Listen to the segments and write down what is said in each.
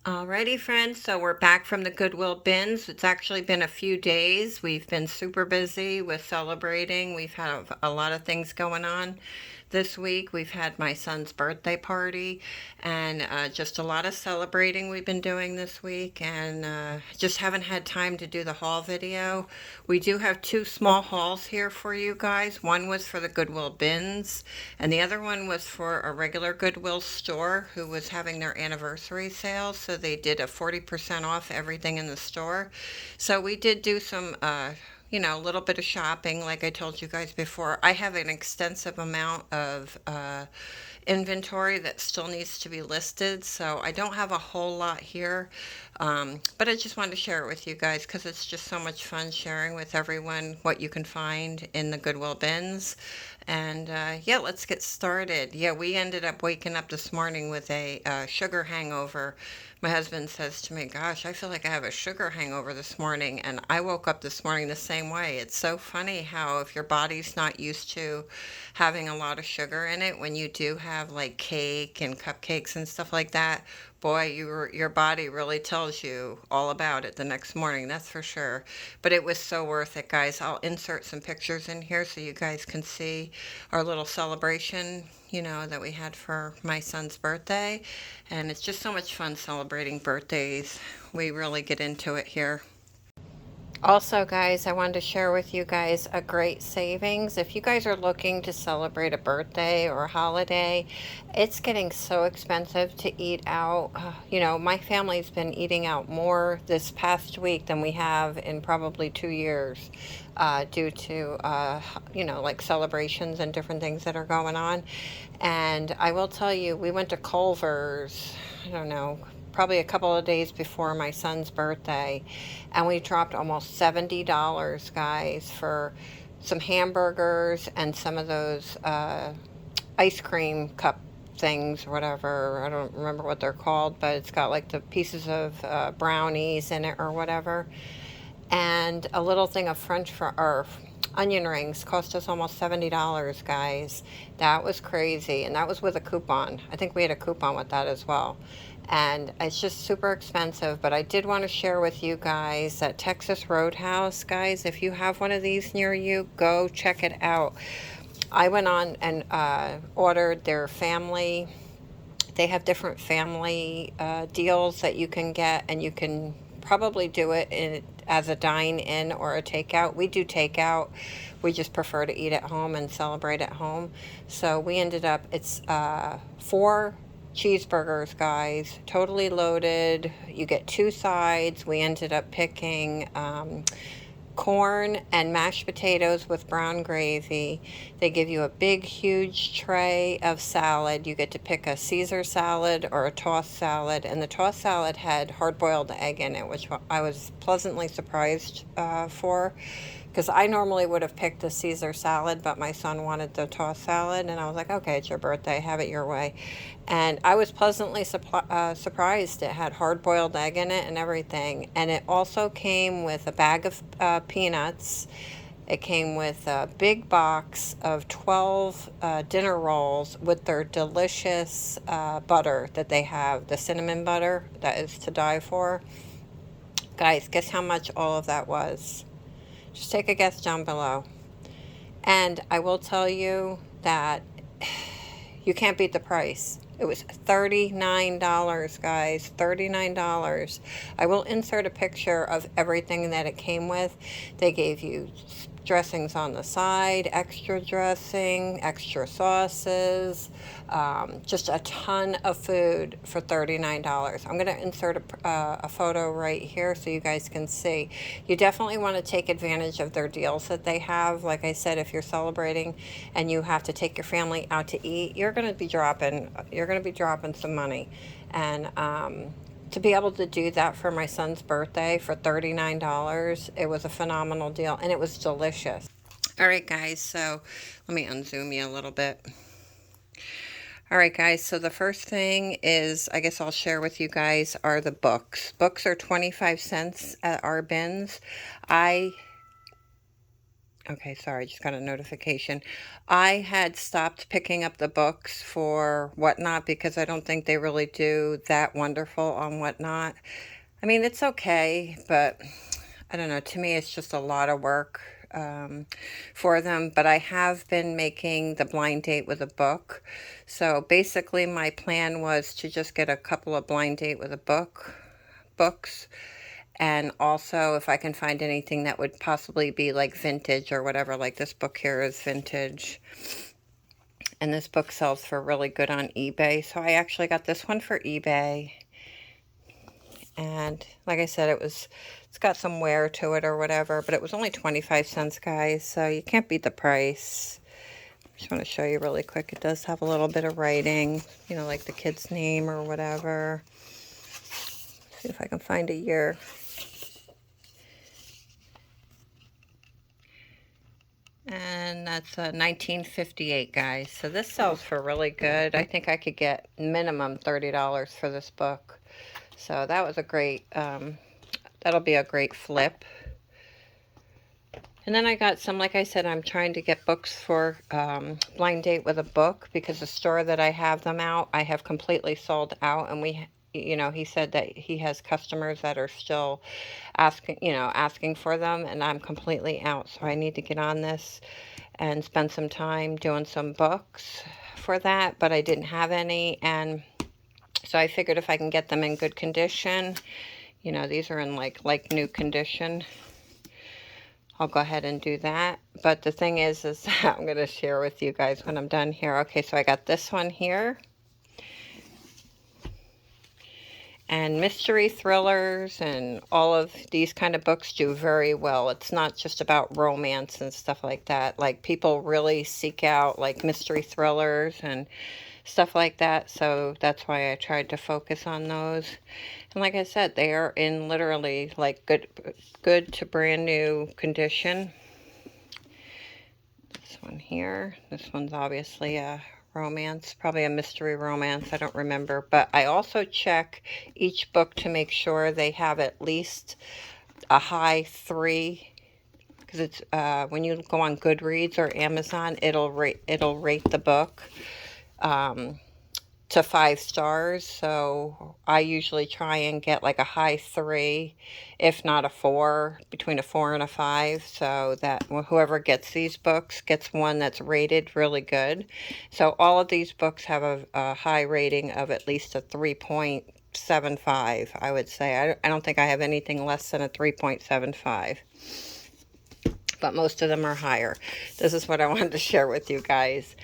Alrighty, friends, so we're back from the Goodwill Bins. It's actually been a few days. We've been super busy with celebrating. We've had a lot of things going on this week. We've had my son's birthday party and just a lot of celebrating we've been doing this week, and just haven't had time to do the haul video. We do have two small hauls here for you guys. One was for the Goodwill Bins, and the other one was for a regular Goodwill store who was having their anniversary sale. So they did a 40% off everything in the store. So we did do some, a little bit of shopping, like I told you guys before. I have an extensive amount of inventory that still needs to be listed, so I don't have a whole lot here. But I just wanted to share it with you guys because it's just so much fun sharing with everyone what you can find in the Goodwill Bins. And yeah, let's get started. Yeah, we ended up waking up this morning with a sugar hangover. My husband says to me, "Gosh, I feel like I have a sugar hangover this morning." And I woke up this morning the same way. It's so funny how if your body's not used to having a lot of sugar in it, when you do have like cake and cupcakes and stuff like that, boy, your body really tells you all about it the next morning, that's for sure. But it was so worth it, guys. I'll insert some pictures in here so you guys can see our little celebration, that we had for my son's birthday. And it's just so much fun celebrating birthdays. We really get into it here. Also, guys, I wanted to share with you guys a great savings. If you guys are looking to celebrate a birthday or a holiday, it's getting so expensive to eat out. My family's been eating out more this past week than we have in probably 2 years, due to, like celebrations and different things that are going on. And I will tell you, we went to Culver's, I don't know, probably a couple of days before my son's birthday, and we dropped almost $70, guys, for some hamburgers and some of those ice cream cup things, whatever. I don't remember what they're called, but it's got like the pieces of brownies in it or whatever. And a little thing of or onion rings cost us almost $70, guys. That was crazy, and that was with a coupon. I think we had a coupon with that as well. And it's just super expensive, but I did want to share with you guys that Texas Roadhouse, guys, if you have one of these near you, go check it out. I went on and ordered their family. They have different family deals that you can get, and you can probably do it as a dine-in or a takeout. We do takeout. We just prefer to eat at home and celebrate at home. So we ended up, it's 4 cheeseburgers, guys, totally loaded. You get 2 sides. We ended up picking corn and mashed potatoes with brown gravy. They give you a big, huge tray of salad. You get to pick a Caesar salad or a tossed salad, and the tossed salad had hard-boiled egg in it, which I was pleasantly surprised for, because I normally would have picked the Caesar salad, but my son wanted the tossed salad, and I was like, okay, it's your birthday, have it your way. And I was pleasantly surprised. It had hard-boiled egg in it and everything. And it also came with a bag of peanuts. It came with a big box of 12 dinner rolls with their delicious butter that they have, the cinnamon butter that is to die for. Guys, guess how much all of that was? Just take a guess down below. And I will tell you that you can't beat the price. It was $39, guys. $39. I will insert a picture of everything that it came with. They gave you dressings on the side, extra dressing, extra sauces, just a ton of food for $39. I'm going to insert a photo right here so you guys can see. You definitely want to take advantage of their deals that they have. Like I said, if you're celebrating and you have to take your family out to eat, you're going to be dropping some money. And to be able to do that for my son's birthday for $39, it was a phenomenal deal, and it was delicious. All right, guys, so let me unzoom you a little bit. All right, guys, so the first thing is, I guess I'll share with you guys, are the books. Books are 25 cents at our bins. I Okay, sorry, just got a notification. I had stopped picking up the books for Whatnot because I don't think they really do that wonderful on Whatnot. I mean, it's okay, but I don't know. To me, it's just a lot of work for them. But I have been making the blind date with a book. So basically, my plan was to just get a couple of blind date with a books. And also, if I can find anything that would possibly be like vintage or whatever, like this book here is vintage. And this book sells for really good on eBay. So I actually got this one for eBay. And like I said, it's got some wear to it or whatever, but it was only 25 cents, guys. So you can't beat the price. Just want to show you really quick. It does have a little bit of writing, you know, like the kid's name or whatever. See if I can find a year. And that's 1958, guys. So this sells for really good. I think I could get minimum $30 for this book. So that was a great, that'll be a great flip. And then I got some, like I said, I'm trying to get books for blind date with a book because the store that I have them out, I have completely sold out. And he said that he has customers that are still asking for them, and I'm completely out. So I need to get on this and spend some time doing some books for that, but I didn't have any. And so I figured if I can get them in good condition, these are in like new condition, I'll go ahead and do that. But the thing is I'm going to share with you guys when I'm done here. Okay, so I got this one here. And mystery thrillers and all of these kind of books do very well. It's not just about romance and stuff like that. Like, people really seek out like mystery thrillers and stuff like that. So that's why I tried to focus on those. And like I said, they are in literally like good to brand new condition. This one here. This one's obviously a romance, probably a mystery romance, I don't remember. But I also check each book to make sure they have at least a high 3, because it's when you go on Goodreads or Amazon, it'll rate the book to 5 stars. So I usually try and get like a high 3, if not a 4, between a 4 and a 5, so that whoever gets these books gets one that's rated really good. So all of these books have a high rating of at least a 3.75, I would say. I don't think I have anything less than a 3.75. But most of them are higher. This is what I wanted to share with you guys.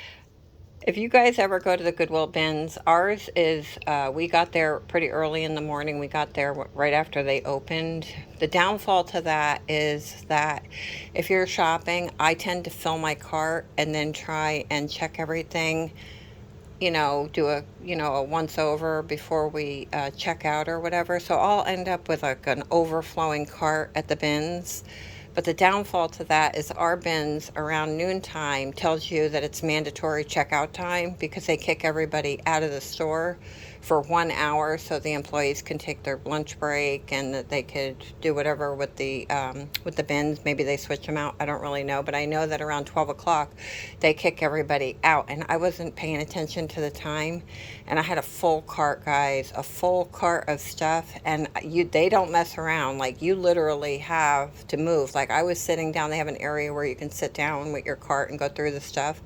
If you guys ever go to the Goodwill Bins, ours is, we got there pretty early in the morning. We got there right after they opened. The downfall to that is that if you're shopping, I tend to fill my cart and then try and check everything, do a once over before we check out or whatever. So I'll end up with like an overflowing cart at the bins. But the downfall to that is our bins around noontime tells you that it's mandatory checkout time because they kick everybody out of the store for 1 hour so the employees can take their lunch break and that they could do whatever with the bins. Maybe they switch them out. I don't really know. But I know that around 12 o'clock they kick everybody out. And I wasn't paying attention to the time. And I had a full cart, guys, a full cart of stuff. And they don't mess around. Like, you literally have to move. Like, I was sitting down. They have an area where you can sit down with your cart and go through the stuff.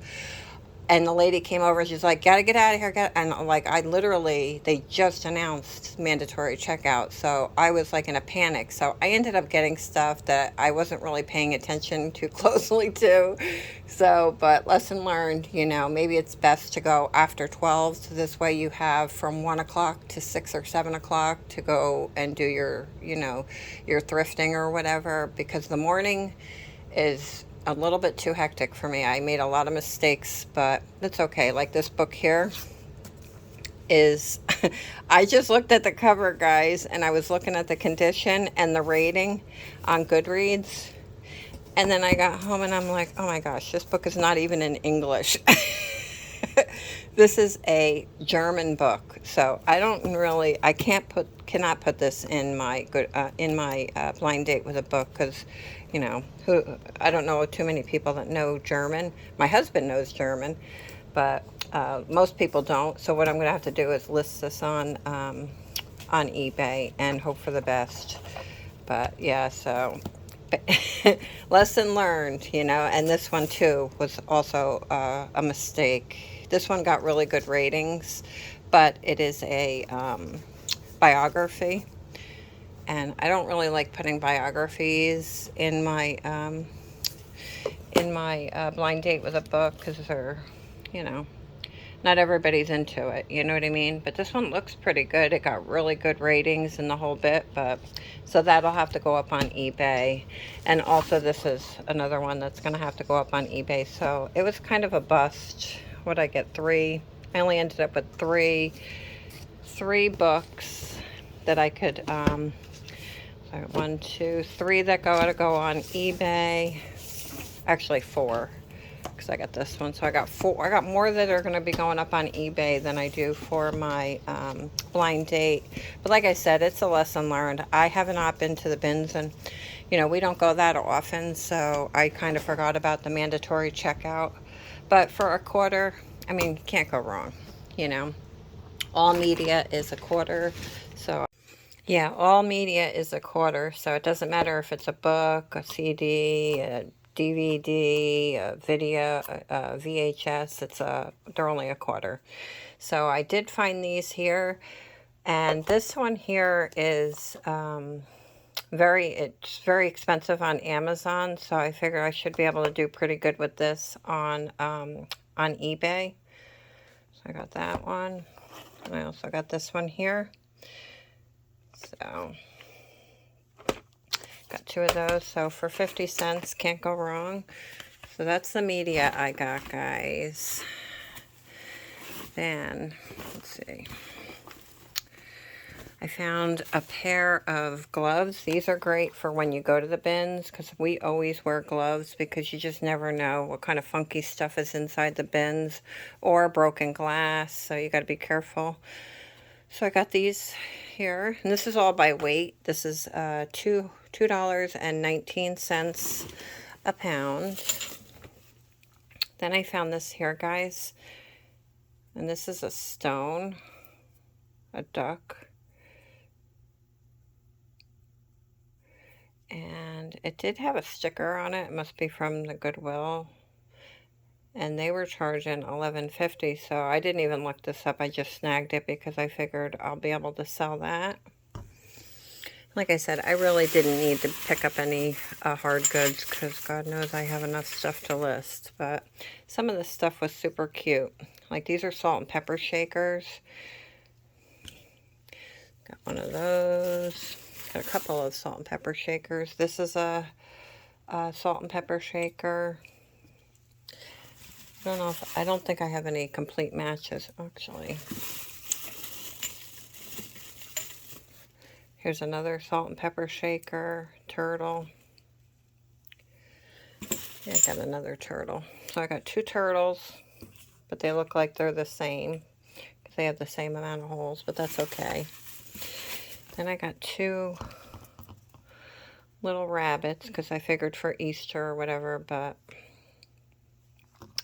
And the lady came over and she's like, gotta get out of here. And like, they just announced mandatory checkout. So I was like in a panic. So I ended up getting stuff that I wasn't really paying attention too closely to. So, but lesson learned, maybe it's best to go after 12. So this way you have from 1 o'clock to 6 or 7 o'clock to go and do your thrifting or whatever, because the morning is a little bit too hectic for me. I made a lot of mistakes, but it's okay. Like this book here is, I just looked at the cover, guys, and I was looking at the condition and the rating on Goodreads. And then I got home and I'm like, oh my gosh, this book is not even in English. This is a German book, so cannot put this in my blind date with a book because, I don't know too many people that know German. My husband knows German, but most people don't. So what I'm going to have to do is list this on eBay and hope for the best. But yeah, so lesson learned, and this one too was also a mistake. This one got really good ratings, but it is a biography, and I don't really like putting biographies in my blind date with a book because they're, you know, not everybody's into it, you know what I mean? But this one looks pretty good. It got really good ratings and the whole bit, but so that'll have to go up on eBay. And also this is another one that's gonna have to go up on eBay. So it was kind of a bust. What'd I get? Three. I only ended up with three books that I could sorry, one, two, three that gotta go on eBay. Actually four, because I got this one. So I got four. I got more that are going to be going up on eBay than I do for my blind date. But like I said, it's a lesson learned. I haven't not been to the bins, and we don't go that often, so I kind of forgot about the mandatory checkout. But for a quarter, I mean, you can't go wrong. You know, all media is a quarter. So yeah, all media is a quarter, so it doesn't matter if it's a book, a CD, a DVD, a video, a VHS. They're only a quarter. So I did find these here, and this one here is it's very expensive on Amazon. So I figure I should be able to do pretty good with this on eBay. So I got that one. And I also got this one here. So got two of those. So for 50 cents, can't go wrong. So that's the media I got, guys. Then, let's see. I found a pair of gloves. These are great for when you go to the bins, because we always wear gloves because you just never know what kind of funky stuff is inside the bins or broken glass. So you got to be careful. So I got these here, and this is all by weight. This is $2.19 a pound. Then I found this here, guys, and this is a stone, a duck, and it did have a sticker on it. It must be from the Goodwill. And they were charging $11.50, so I didn't even look this up. I just snagged it because I figured I'll be able to sell that. Like I said, I really didn't need to pick up any hard goods because God knows I have enough stuff to list. But some of the stuff was super cute. Like these are salt and pepper shakers. Got one of those. Got a couple of salt and pepper shakers. This is a salt and pepper shaker. I don't think I have any complete matches, actually. Here's another salt and pepper shaker, turtle. Yeah, I got another turtle. So I got two turtles, but they look like they're the same, because they have the same amount of holes, but that's okay. Then I got two little rabbits, because I figured for Easter or whatever, but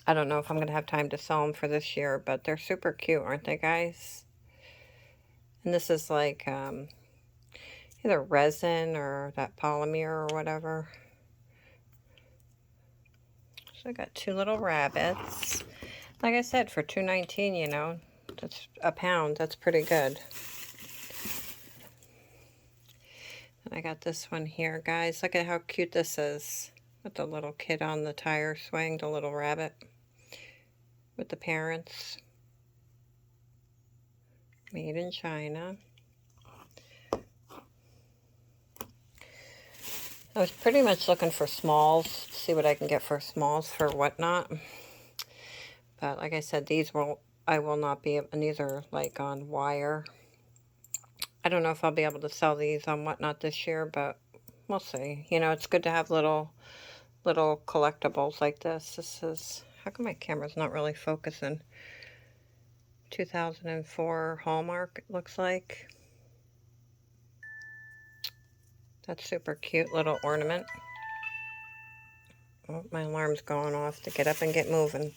I don't know if I'm going to have time to sell them for this year, but they're super cute, aren't they, guys? And this is like either resin or that polymer or whatever. So I got two little rabbits. Like I said, for $2.19, that's a pound. That's pretty good. And I got this one here, guys. Look at how cute this is. With the little kid on the tire swing, the little rabbit. With the parents. Made in China. I was pretty much looking for smalls, see what I can get for smalls for whatnot. But like I said, I will not be, and these are like on wire. I don't know if I'll be able to sell these on whatnot this year, but we'll see. It's good to have little collectibles like this. This is, how come my camera's not really focusing? 2004 Hallmark, it looks like. That's super cute little ornament. Oh, my alarm's going off to get up and get moving.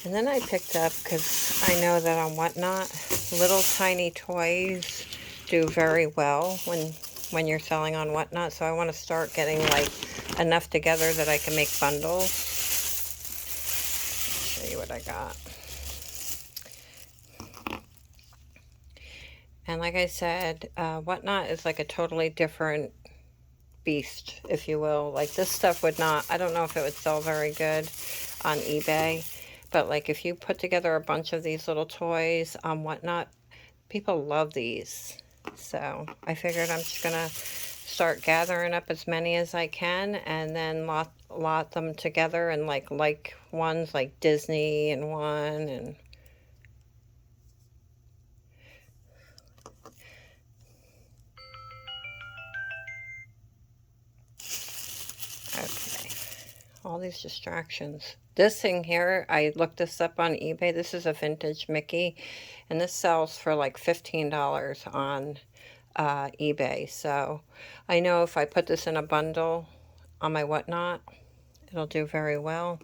And then I picked up, because I know that on Whatnot, little tiny toys do very well when you're selling on Whatnot. So I want to start getting like enough together that I can make bundles. Show you what I got. And like I said, Whatnot is like a totally different beast, if you will. Like this stuff would not, I don't know if it would sell very good on eBay, but like if you put together a bunch of these little toys on Whatnot, people love these. So I figured I'm just gonna start gathering up as many as I can, and then lot them together, and like ones like Disney and one, and okay, all these distractions. This thing here, I looked this up on eBay. This is a vintage Mickey, and this sells for like $15 on eBay. So I know if I put this in a bundle on my Whatnot, it'll do very well.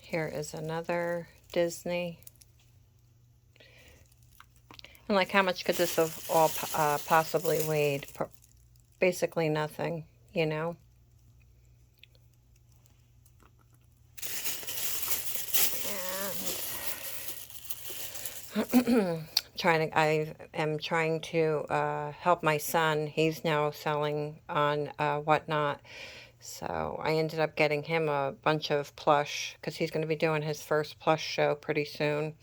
Here is another Disney. And like, how much could this have all possibly weighed? Basically nothing, you know? And I am trying to help my son. He's now selling on Whatnot. So I ended up getting him a bunch of Plush, because he's going to be doing his first Plush show pretty soon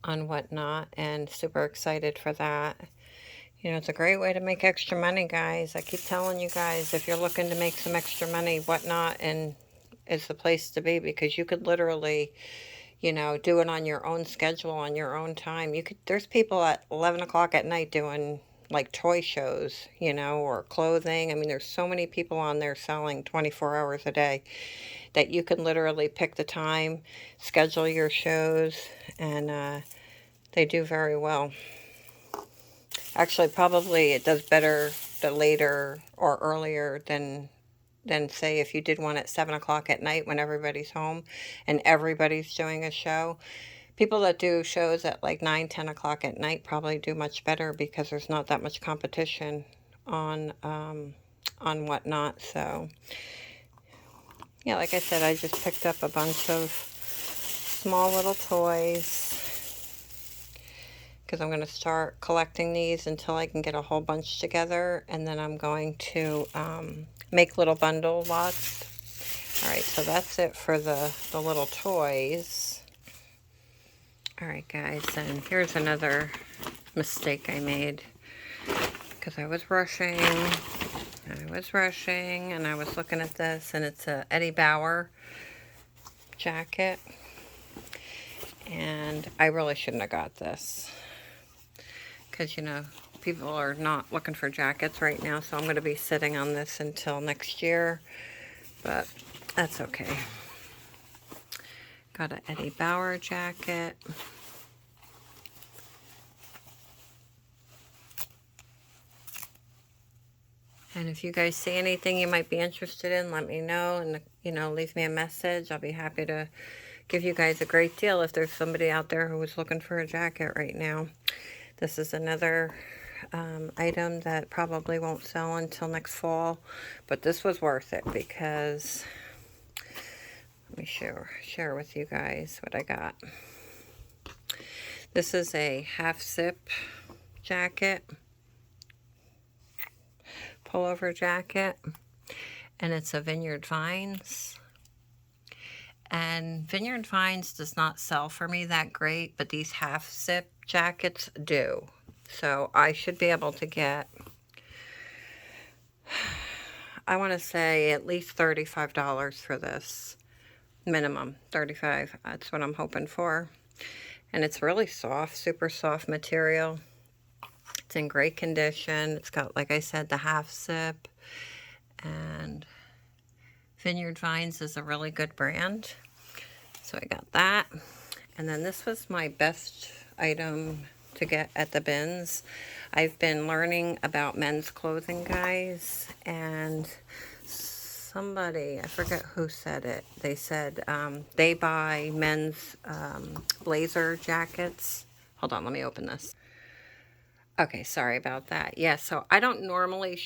on Whatnot, and super excited for that. You know, it's a great way to make extra money, guys. I keep telling you guys, if you're looking to make some extra money, Whatnot and is the place to be, because you could literally, you know, do it on your own schedule, on your own time. There's people at 11 o'clock at night doing like toy shows, you know, or clothing. I mean, there's so many people on there selling 24 hours a day that you can literally pick the time, schedule your shows, and they do very well. Actually, probably it does better the later or earlier than say if you did one at 7 o'clock at night when everybody's home and everybody's doing a show. People that do shows at like 9, 10 o'clock at night probably do much better, because there's not that much competition on Whatnot. So yeah, like I said, I just picked up a bunch of small little toys, because I'm going to start collecting these until I can get a whole bunch together, and then I'm going to make little bundle lots. Alright, so that's it for the little toys. Alright guys, and here's another mistake I made, because I was rushing, and I was looking at this, and it's a Eddie Bauer jacket, and I really shouldn't have got this, because, you know, people are not looking for jackets right now, so I'm going to be sitting on this until next year, but that's okay. Got an Eddie Bauer jacket. And if you guys see anything you might be interested in, let me know, and, you know, leave me a message. I'll be happy to give you guys a great deal if there's somebody out there who is looking for a jacket right now. This is another item that probably won't sell until next fall, but this was worth it, because let me share with you guys what I got. This is a half zip jacket, pullover jacket, and it's a Vineyard Vines. And Vineyard Vines does not sell for me that great, but these half zip jackets do. So I should be able to get, I want to say, at least $35 for this. Minimum $35. That's what I'm hoping for. And it's really soft, super soft material. It's in great condition. It's got, like I said, the half zip, and Vineyard Vines is a really good brand. So I got that. And then this was my best item to get at the bins. I've been learning about men's clothing, guys, and somebody, I forget who said it, they said they buy men's blazer jackets. Hold on, let me open this. Okay, sorry about that. Yeah, so I don't normally,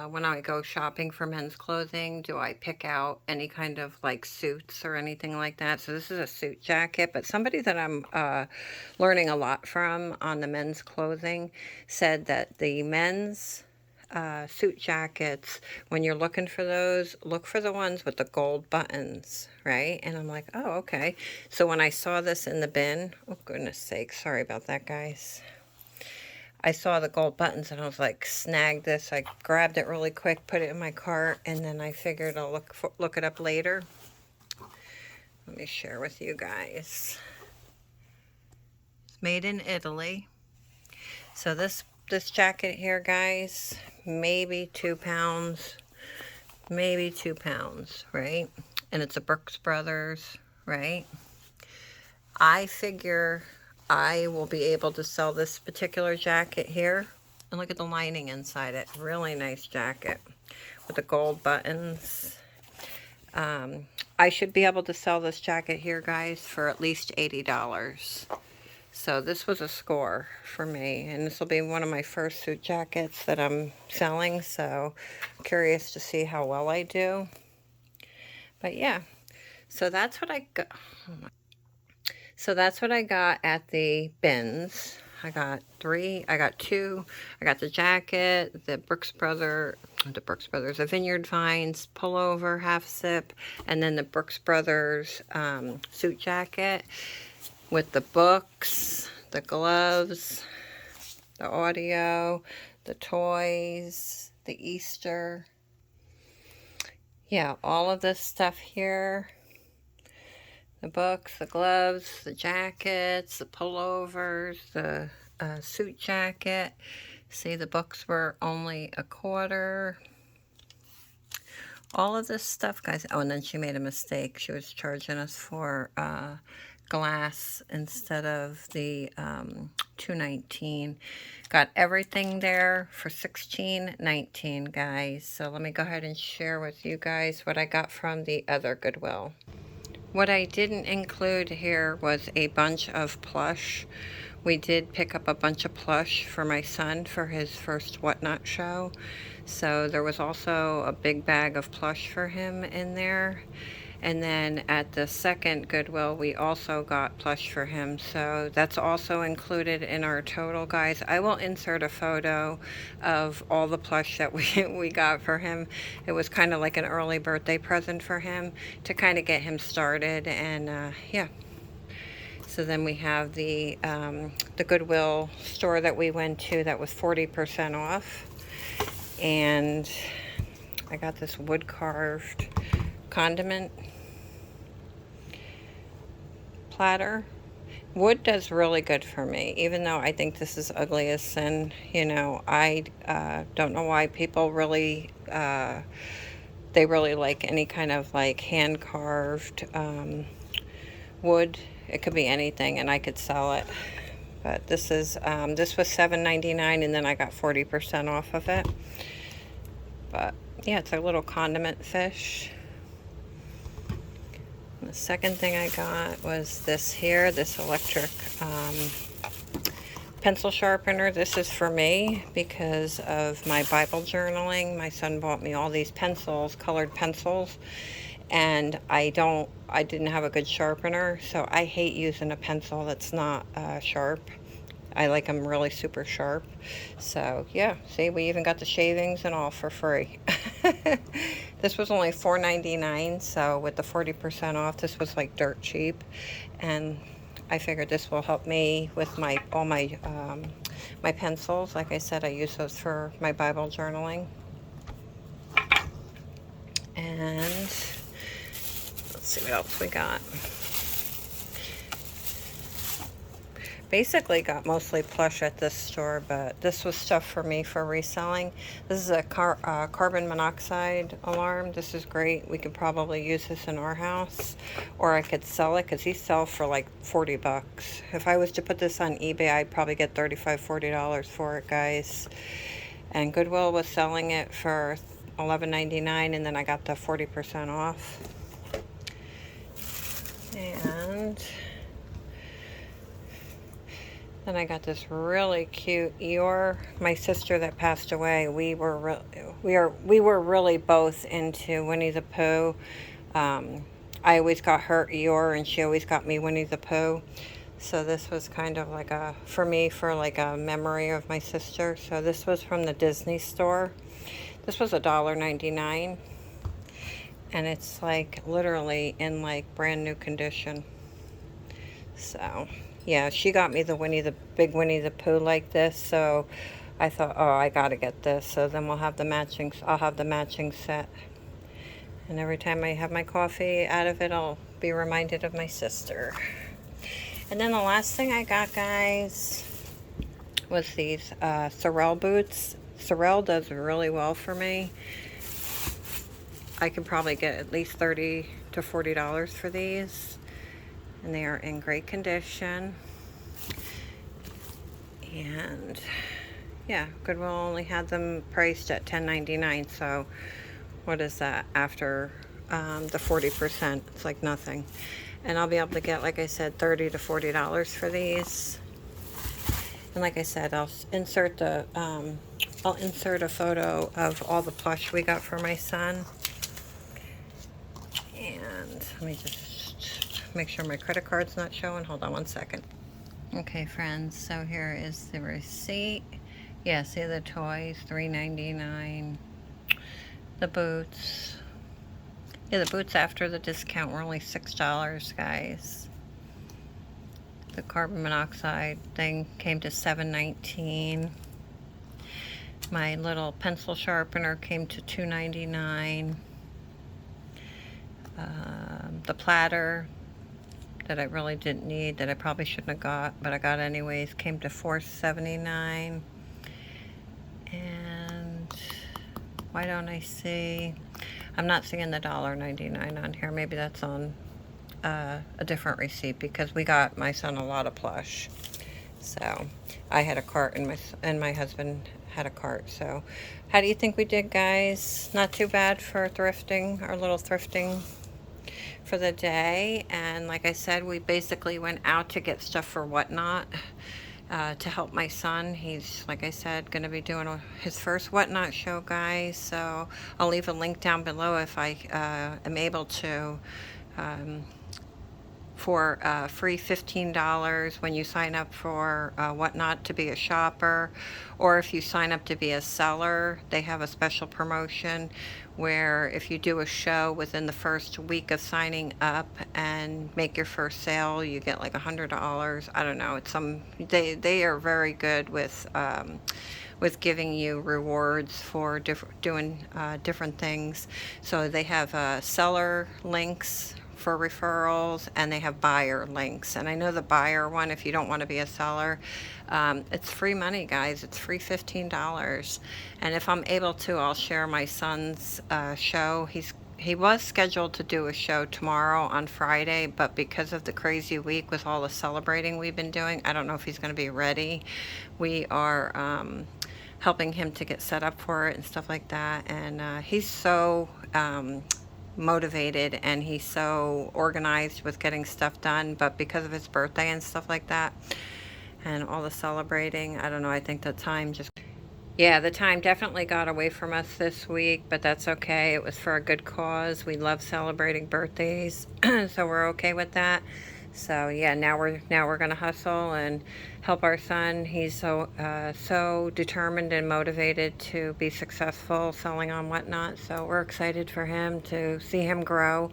when I go shopping for men's clothing, do I pick out any kind of like suits or anything like that. So this is a suit jacket, but somebody that I'm learning a lot from on the men's clothing said that the men's suit jackets, when you're looking for those, look for the ones with the gold buttons, right? And I'm like, oh, okay. So when I saw this in the bin, oh goodness sake, sorry about that, guys. I saw the gold buttons and I was like, snag this. I grabbed it really quick, put it in my cart, and then I figured I'll look it up later. Let me share with you guys. It's made in Italy. So this jacket here, guys, maybe 2 pounds, maybe 2 pounds, right? And it's a Brooks Brothers, right? I figure I will be able to sell this particular jacket here. And look at the lining inside it. Really nice jacket with the gold buttons. I should be able to sell this jacket here, guys, for at least $80. So this was a score for me. And this will be one of my first suit jackets that I'm selling. So I'm curious to see how well I do. But yeah, so that's what I got. So that's what I got at the bins. I got two. I got the jacket, the Brooks Brothers, the Vineyard Vines pullover, half zip, and then the Brooks Brothers suit jacket with the books, the gloves, the audio, the toys, the Easter. Yeah, all of this stuff here. The books, the gloves, the jackets, the pullovers, the suit jacket. See, the books were only $25. All of this stuff, guys. Oh, and then she made a mistake. She was charging us for glass instead of the $2.19. Got everything there for $16.19, guys. So let me go ahead and share with you guys what I got from the other Goodwill. What I didn't include here was a bunch of Plush. We did pick up a bunch of Plush for my son for his first Whatnot show. So there was also a big bag of Plush for him in there. And then at the second Goodwill, we also got Plush for him. So that's also included in our total, guys. I will insert a photo of all the Plush that we got for him. It was kind of like an early birthday present for him to kind of get him started. And yeah. So then we have the Goodwill store that we went to that was 40% off. And I got this wood carved condiment platter. Wood does really good for me, even though I think this is ugly as sin. You know, I don't know why people really they really like any kind of like hand carved wood. It could be anything and I could sell it. But this is this was $7.99 and then I got 40% off of it. But yeah, it's a little condiment fish. The second thing I got was this here, this electric pencil sharpener. This is for me because of my Bible journaling. My son bought me all these pencils, colored pencils, and I didn't have a good sharpener, so I hate using a pencil that's not sharp. I like them really super sharp. So yeah, see, we even got the shavings and all for free. This was only $4.99, so with the 40% off, this was like dirt cheap. And I figured this will help me with all my pencils. Like I said, I use those for my Bible journaling. And let's see what else we got. basically got mostly Plush at this store, but this was stuff for me for reselling. This is a carbon monoxide alarm. This is great. We could probably use this in our house, or I could sell it because these sell for like 40 bucks. If I was to put this on eBay, I'd probably get $35, $40 for it, guys. And Goodwill was selling it for $11.99, and then I got the 40% off. And then I got this really cute Eeyore. My sister that passed away, we were really both into Winnie the Pooh. I always got her Eeyore, and she always got me Winnie the Pooh. So this was kind of like for like a memory of my sister. So this was from the Disney store. This was $1.99, and it's like literally in like brand new condition. So yeah, she got me the big Winnie the Pooh like this, so I thought, oh, I gotta get this. So then I'll have the matching set. And every time I have my coffee out of it, I'll be reminded of my sister. And then the last thing I got, guys, was these Sorel boots. Sorel does really well for me. I can probably get at least $30 to $40 for these. And they are in great condition. And yeah, Goodwill only had them priced at $10.99. So what is that after the 40%? It's like nothing. And I'll be able to get, like I said, $30 to $40 for these. And like I said, I'll insert a photo of all the Plush we got for my son. And let me just make sure my credit card's not showing. Hold on one second. Okay, friends, so here is the receipt. Yeah, see the toys, $3.99. The boots. Yeah, the boots after the discount were only $6, guys. The carbon monoxide thing came to $7.19. My little pencil sharpener came to $2.99. The platter that I really didn't need, that I probably shouldn't have got, but I got anyways, came to $4.79. And why don't I see? I'm not seeing the $1.99 on here. Maybe that's on a different receipt, because we got my son a lot of Plush. So I had a cart, and my husband had a cart. So how do you think we did, guys? Not too bad for thrifting, our little thrifting for the day. And like I said, we basically went out to get stuff for Whatnot to help my son. He's, like I said, going to be doing his first Whatnot show, guys. So I'll leave a link down below if I am able to, for free $15 when you sign up for Whatnot to be a shopper, or if you sign up to be a seller. They have a special promotion where if you do a show within the first week of signing up and make your first sale, you get like $100. I don't know. It's they are very good with giving you rewards for doing different things. So they have seller links for referrals, and they have buyer links. And I know the buyer one, if you don't want to be a seller, it's free money, guys. It's free $15. And if I'm able to, I'll share my son's show. He was scheduled to do a show tomorrow on Friday, but because of the crazy week with all the celebrating we've been doing, I don't know if he's going to be ready. We are helping him to get set up for it and stuff like that. And he's so motivated, and he's so organized with getting stuff done, but because of his birthday and stuff like that and all the celebrating, I don't know, I think the time definitely got away from us this week, but that's okay. It was for a good cause. We love celebrating birthdays so we're okay with that. So yeah, now we're gonna hustle and help our son. He's so determined and motivated to be successful selling on Whatnot. So we're excited for him, to see him grow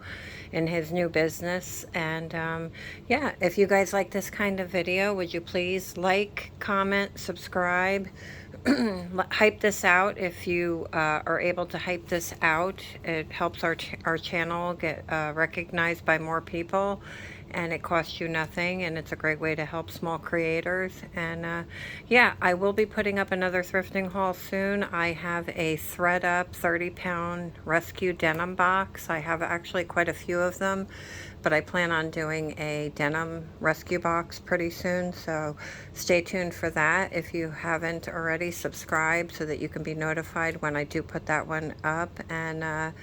in his new business. And yeah, if you guys like this kind of video, would you please like, comment, subscribe, hype this out. If you are able to hype this out, it helps our channel get recognized by more people. and it costs you nothing, and it's a great way to help small creators. And yeah, I will be putting up another thrifting haul soon. I have a thread up 30-pound rescue denim box. I have actually quite a few of them, but I plan on doing a denim rescue box pretty soon, so stay tuned for that. If you haven't already, subscribe so that you can be notified when I do put that one up. And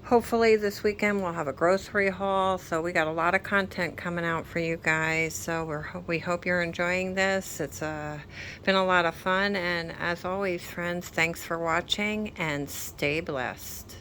hopefully this weekend we'll have a grocery haul. So we got a lot of content coming out for you guys. So we hope you're enjoying this. It's been a lot of fun. And as always, friends, thanks for watching and stay blessed.